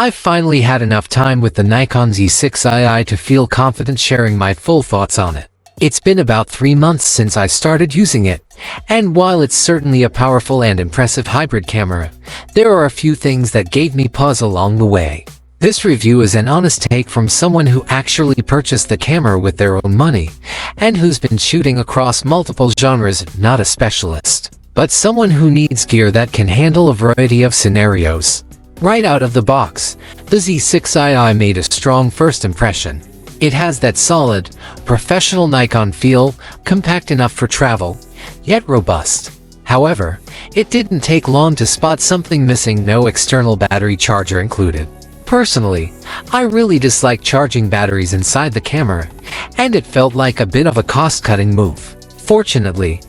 I've finally had enough time with the Nikon Z6III to feel confident sharing my full thoughts on it. It's been about 3 months since I started using it, and while it's certainly a powerful and impressive hybrid camera, there are a few things that gave me pause along the way. This review is an honest take from someone who actually purchased the camera with their own money, and who's been shooting across multiple genres, not a specialist, but someone who needs gear that can handle a variety of scenarios. Right out of the box, the Z6III made a strong first impression. It has that solid, professional Nikon feel, compact enough for travel, yet robust. However, it didn't take long to spot something missing: no external battery charger included. Personally, I really dislike charging batteries inside the camera, and it felt like a bit of a cost-cutting move. Fortunately,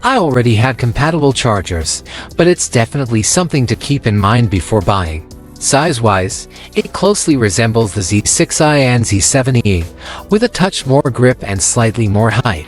I already had compatible chargers, but it's definitely something to keep in mind before buying. Size-wise, it closely resembles the Z6i and Z7III, with a touch more grip and slightly more height,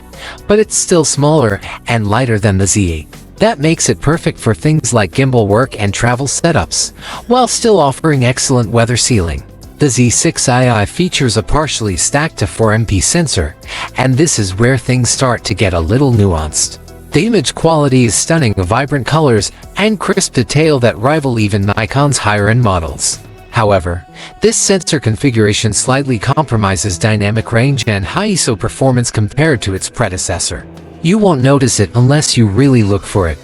but it's still smaller and lighter than the Z8. That makes it perfect for things like gimbal work and travel setups, while still offering excellent weather sealing. The Z6II features a partially stacked to 4MP sensor, and this is where things start to get a little nuanced. The image quality is stunning, with vibrant colors and crisp detail that rival even Nikon's higher-end models. However, this sensor configuration slightly compromises dynamic range and high ISO performance compared to its predecessor. You won't notice it unless you really look for it,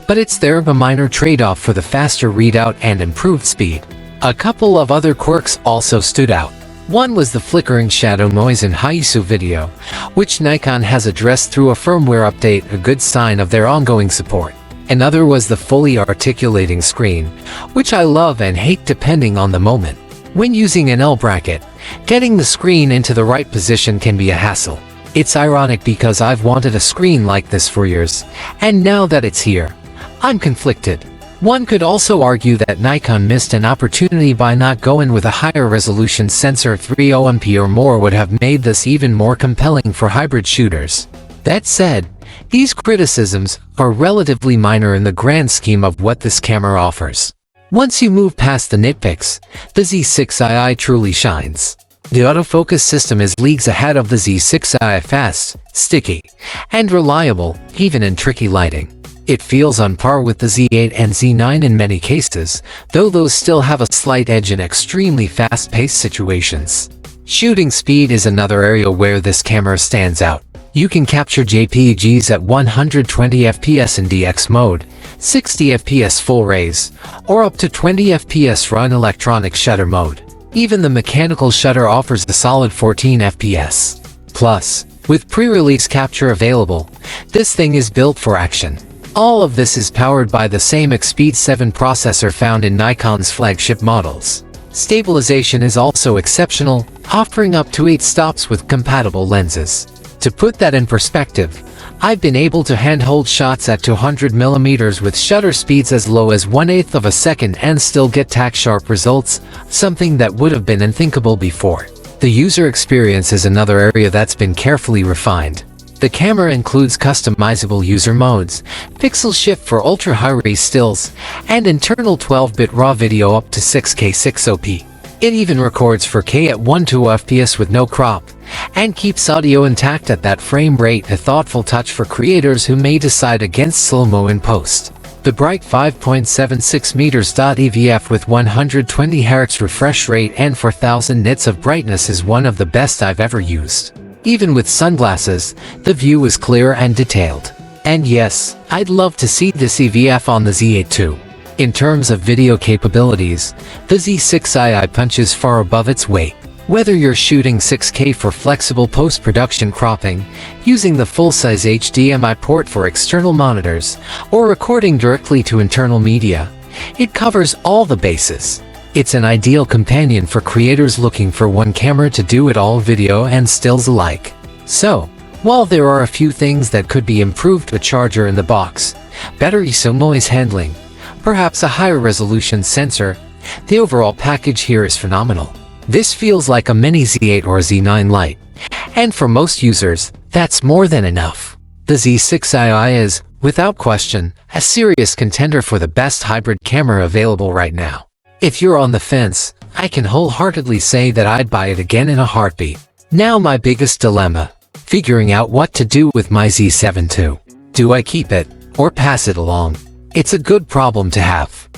but it's there, a minor trade-off for the faster readout and improved speed. A couple of other quirks also stood out. One was the flickering shadow noise in high ISO video, which Nikon has addressed through a firmware update, a good sign of their ongoing support. Another was the fully articulating screen, which I love and hate depending on the moment. When using an L bracket, getting the screen into the right position can be a hassle. It's ironic because I've wanted a screen like this for years, and now that it's here, I'm conflicted. One could also argue that Nikon missed an opportunity by not going with a higher resolution sensor. 30MP or more would have made this even more compelling for hybrid shooters. That said, these criticisms are relatively minor in the grand scheme of what this camera offers. Once you move past the nitpicks, the Z6III truly shines. The autofocus system is leagues ahead of the Z6i, fast, sticky, and reliable, even in tricky lighting. It feels on par with the Z8 and Z9 in many cases, though those still have a slight edge in extremely fast-paced situations. Shooting speed is another area where this camera stands out. You can capture JPEGs at 120 fps in DX mode, 60 fps full raise, or up to 20 fps raw in electronic shutter mode. Even the mechanical shutter offers a solid 14 fps. Plus, with pre-release capture available, this thing is built for action. All of this is powered by the same Expeed 7 processor found in Nikon's flagship models. Stabilization is also exceptional, offering up to 8 stops with compatible lenses. To put that in perspective, I've been able to handhold shots at 200mm with shutter speeds as low as 1/8 of a second and still get tack-sharp results, something that would have been unthinkable before. The user experience is another area that's been carefully refined. The camera includes customizable user modes, pixel shift for ultra-high-res stills, and internal 12-bit RAW video up to 6K 6OP. It even records 4K at 120 fps with no crop, and keeps audio intact at that frame rate, a thoughtful touch for creators who may decide against slow-mo in post. The bright 5.76 meters EVF with 120 Hz refresh rate and 4000 nits of brightness is one of the best I've ever used. Even with sunglasses, the view is clear and detailed. And yes, I'd love to see this EVF on the Z8 too. In terms of video capabilities, the Z6i punches far above its weight. Whether you're shooting 6K for flexible post-production cropping, using the full-size HDMI port for external monitors, or recording directly to internal media, it covers all the bases. It's an ideal companion for creators looking for one camera to do it all, video and stills alike. So, while there are a few things that could be improved, a charger in the box, better ISO noise handling, perhaps a higher resolution sensor, the overall package here is phenomenal. This feels like a mini Z8 or Z9 Lite, and for most users, that's more than enough. The Z6III is, without question, a serious contender for the best hybrid camera available right now. If you're on the fence, I can wholeheartedly say that I'd buy it again in a heartbeat. Now my biggest dilemma, figuring out what to do with my Z7 II. Do I keep it, or pass it along? It's a good problem to have.